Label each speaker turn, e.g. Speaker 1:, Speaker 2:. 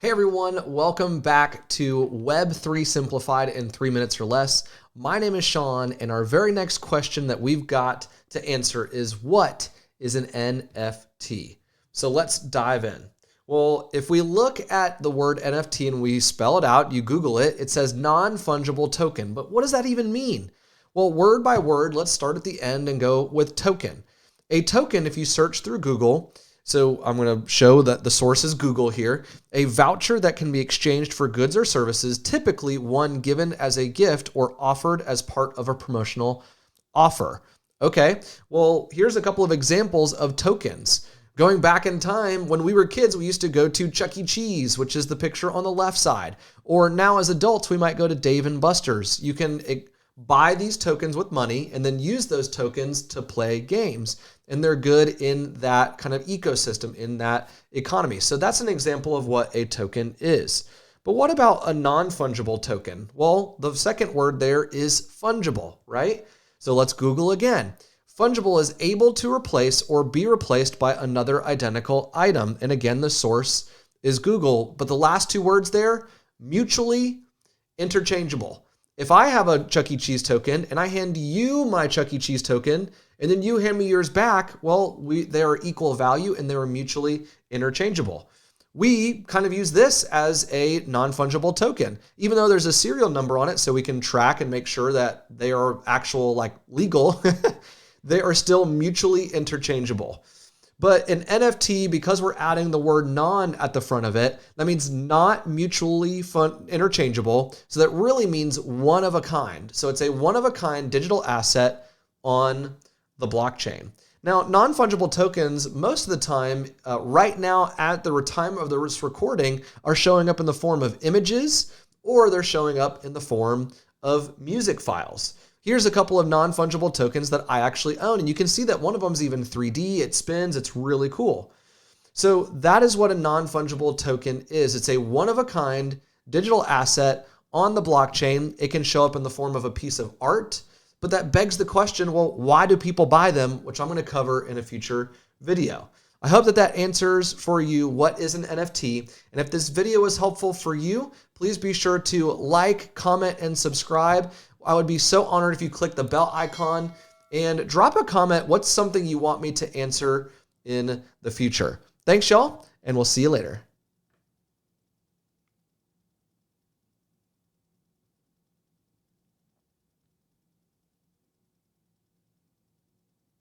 Speaker 1: Hey everyone, welcome back to Web3 Simplified in 3 minutes or less. My name is Sean, and our very next question that we've got to answer is, what is an NFT? So let's dive in. Well, if we look at the word NFT and we spell it out, you Google it, it says non-fungible token. But what does that even mean? Well, word by word, let's start at the end and go with token. A token, if you search through Google, so I'm going to show that the source is Google here. A voucher that can be exchanged for goods or services, typically one given as a gift or offered as part of a promotional offer. Okay, well, here's a couple of examples of tokens. Going back in time, when we were kids, we used to go to Chuck E. Cheese, which is the picture on the left side. Or now as adults, we might go to Dave & Buster's. You can buy these tokens with money and then use those tokens to play games. And they're good in that kind of ecosystem, in that economy. So that's an example of what a token is. But what about a non-fungible token? Well, the second word there is fungible, right? So let's Google again. Fungible is able to replace or be replaced by another identical item. And again, the source is Google. But the last two words there, mutually interchangeable. If I have a Chuck E. Cheese token and I hand you my Chuck E. Cheese token, and then you hand me yours back, well, they are equal value and they are mutually interchangeable. We kind of use this as a non-fungible token, even though there's a serial number on it so we can track and make sure that they are actual, like, legal, they are still mutually interchangeable. But an NFT, because we're adding the word non at the front of it, that means not mutually interchangeable. So that really means one of a kind. So it's a one of a kind digital asset on the blockchain. Now, non-fungible tokens, most of the time, right now at the time of this recording, are showing up in the form of images, or they're showing up in the form of music files. Here's a couple of non-fungible tokens that I actually own, and you can see that one of them is even 3D, it spins, it's really cool. So that is what a non-fungible token is. It's a one-of-a-kind digital asset on the blockchain. It can show up in the form of a piece of art, but that begs the question, well, why do people buy them, which I'm going to cover in a future video. I hope that answers for you what is an NFT. And if this video was helpful for you, please be sure to like, comment, and subscribe. I would be so honored if you click the bell icon and drop a comment. What's something you want me to answer in the future? Thanks, y'all, and we'll see you later.